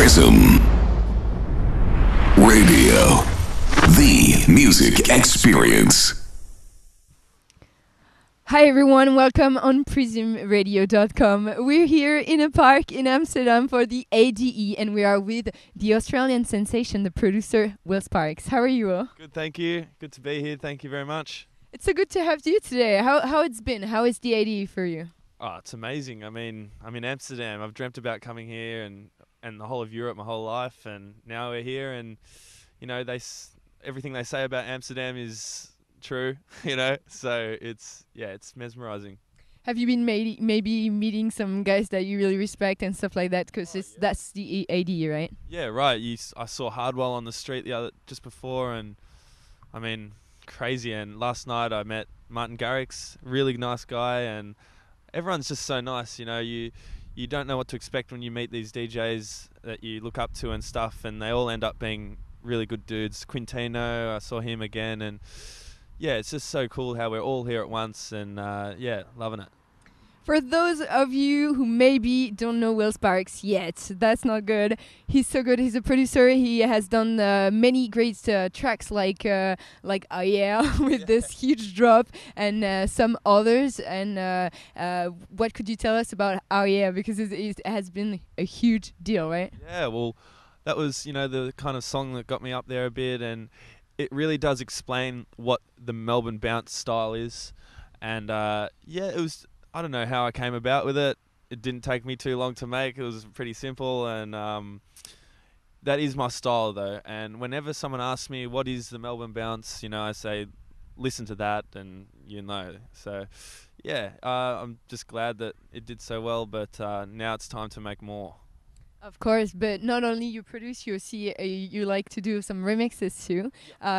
Prysm Radio, the music experience. Hi everyone, welcome on PrysmRadio.com. We're here in a park in Amsterdam for the ADE, and we are with the Australian sensation, the producer, Will Sparks. How are you, Will? Good, thank you. Good to be here. Thank you very much. It's so good to have you today. How it's been? How is the ADE for you? Oh, it's amazing. I mean, I'm in Amsterdam. I've dreamt about coming here and the whole of Europe my whole life, and now we're here, and you know, everything they say about Amsterdam is true, you know, so it's mesmerizing. Have you been maybe meeting some guys that you really respect and stuff like that? Because that's the ADE, right? Yeah, right. I saw Hardwell on the street just before, and I mean, crazy. And last night I met Martin Garrix, really nice guy, and everyone's just so nice. You know, you don't know what to expect when you meet these DJs that you look up to and stuff, and they all end up being really good dudes. Quintino, I saw him again, and yeah, it's just so cool how we're all here at once, and yeah, loving it. For those of you who maybe don't know Will Sparks yet, that's not good. He's so good. He's a producer. He has done many great tracks like Oh Yeah with this huge drop and some others. And what could you tell us about Oh Yeah? Because it has been a huge deal, right? Yeah, well, that was, you know, the kind of song that got me up there a bit, and it really does explain what the Melbourne bounce style is. And yeah, it was, I don't know how I came about with it. It didn't take me too long to make. It was pretty simple, and that is my style though. And whenever someone asks me what is the Melbourne bounce, you know, I say listen to that, and you know. So yeah, I'm just glad that it did so well, but now it's time to make more. Of course, but not only you produce, you like to do some remixes too.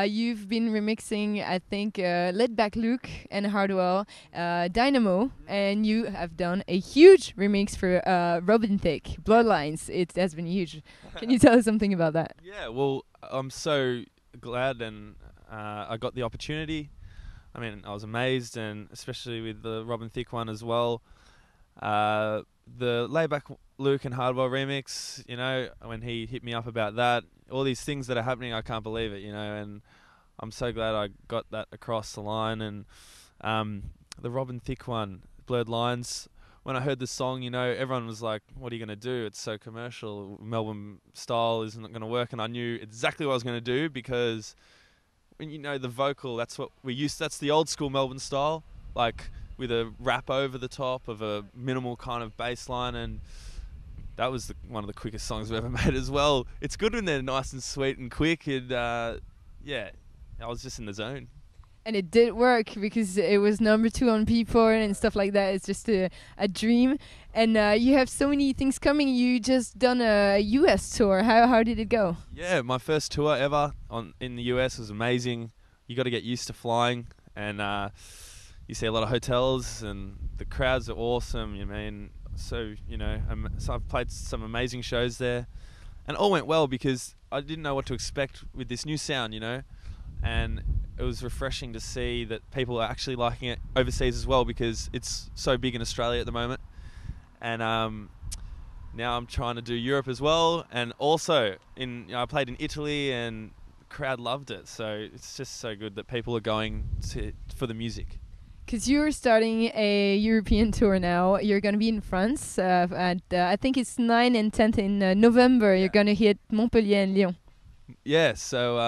You've been remixing, I think, Let Back Luke and Hardwell, Dynamo, and you have done a huge remix for Robin Thicke, Bloodlines. It has been huge. Can you tell us something about that? Yeah, well, I'm so glad, and I got the opportunity. I mean, I was amazed, and especially with the Robin Thicke one as well. The Layback Luke and Hardwell remix, you know, when he hit me up about that, all these things that are happening, I can't believe it, you know, and I'm so glad I got that across the line. And the Robin Thicke one, Blurred Lines, when I heard the song, you know, everyone was like, what are you going to do? It's so commercial. Melbourne style isn't going to work. And I knew exactly what I was going to do, because when you know the vocal, that's what we used. That's the old school Melbourne style, like with a rap over the top of a minimal kind of bass line, and that was one of the quickest songs we've ever made as well. It's good when they're nice and sweet and quick, and yeah, I was just in the zone. And it did work, because it was #2 on P4 and stuff like that. It's just a dream. And you have so many things coming. You just done a US tour. How did it go? Yeah, my first tour ever in the US was amazing. You got to get used to flying, and you see a lot of hotels, and the crowds are awesome. You mean, so you know, so I've played some amazing shows there, and all went well because I didn't know what to expect with this new sound, you know, and it was refreshing to see that people are actually liking it overseas as well, because it's so big in Australia at the moment, and now I'm trying to do Europe as well, and also I played in Italy, and the crowd loved it. So it's just so good that people are going for the music. Because you're starting a European tour now. You're going to be in France, and I think it's 9th and 10th in November. Yeah. You're going to hit Montpellier and Lyon. Yeah, so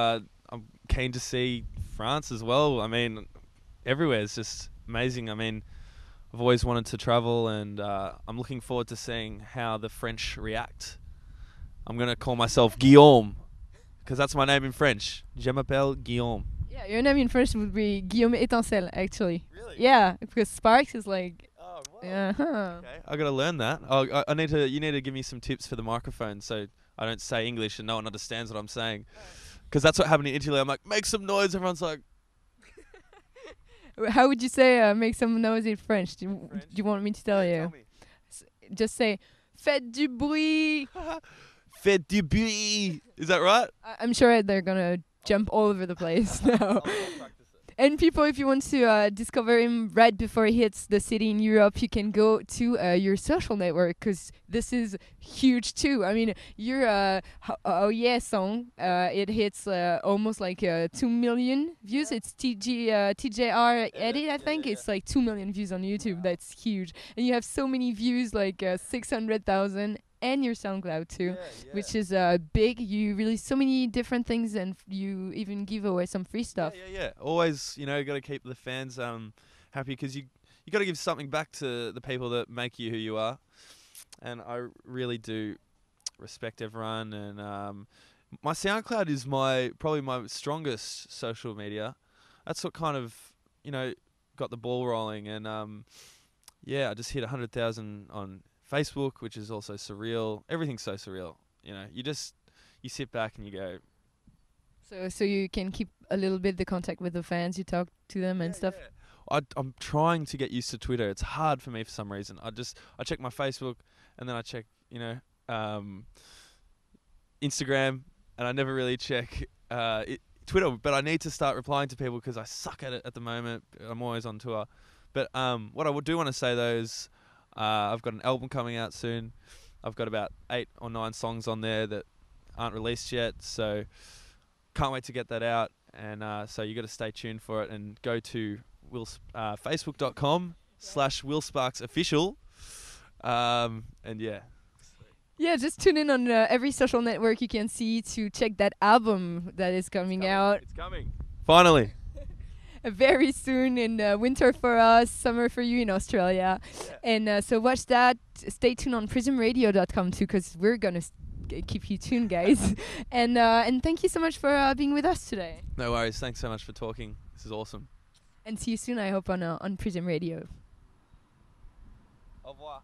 I'm keen to see France as well. I mean, everywhere is just amazing. I mean, I've always wanted to travel, and I'm looking forward to seeing how the French react. I'm going to call myself Guillaume, because that's my name in French. Je m'appelle Guillaume. Yeah, your name in French would be Guillaume Étincelle, actually. Really? Yeah, because Sparks is like... Oh, wow. Uh-huh. Okay, I got to learn that. You need to give me some tips for the microphone, so I don't say English and no one understands what I'm saying. Because that's what happened in Italy. I'm like, make some noise. Everyone's like... How would you say make some noise in French? Do you want me to tell you? Tell me. Just say, faites du bruit. Faites du bruit. Is that right? I'm sure they're going to jump all over the place now. And people, if you want to discover him right before he hits the city in Europe, you can go to your social network, because this is huge too. I mean, your Oh Yeah song, it hits almost like 2 million views. It's TJR edit, I think. It's like 2 million views on YouTube. Wow. That's huge. And you have so many views, like 600,000. And your SoundCloud too, which is big. You release so many different things, and you even give away some free stuff. Yeah. Always, you know, got to keep the fans happy, because you got to give something back to the people that make you who you are. And I really do respect everyone. And my SoundCloud is probably my strongest social media. That's what kind of, you know, got the ball rolling. And I just hit 100,000 on Facebook, which is also surreal. Everything's so surreal. You know, you sit back and you go. So you can keep a little bit the contact with the fans. You talk to them and stuff. Yeah. I'm trying to get used to Twitter. It's hard for me for some reason. I check my Facebook, and then I check, you know, Instagram, and I never really check Twitter. But I need to start replying to people, because I suck at it at the moment. I'm always on tour. But what I do want to say though is, I've got an album coming out soon. I've got about 8 or 9 songs on there that aren't released yet, so can't wait to get that out. And so you got to stay tuned for it, and go to facebook.com/WillSparksOfficial. And yeah, just tune in on every social network you can see to check that album that is coming out. It's coming. Finally. Very soon, in winter for us, summer for you in Australia. And so watch that. Stay tuned on PrysmRadio.com too, because we're going to keep you tuned, guys. And thank you so much for being with us today. No worries. Thanks so much for talking. This is awesome. And see you soon, I hope, on Prysm Radio. Au revoir.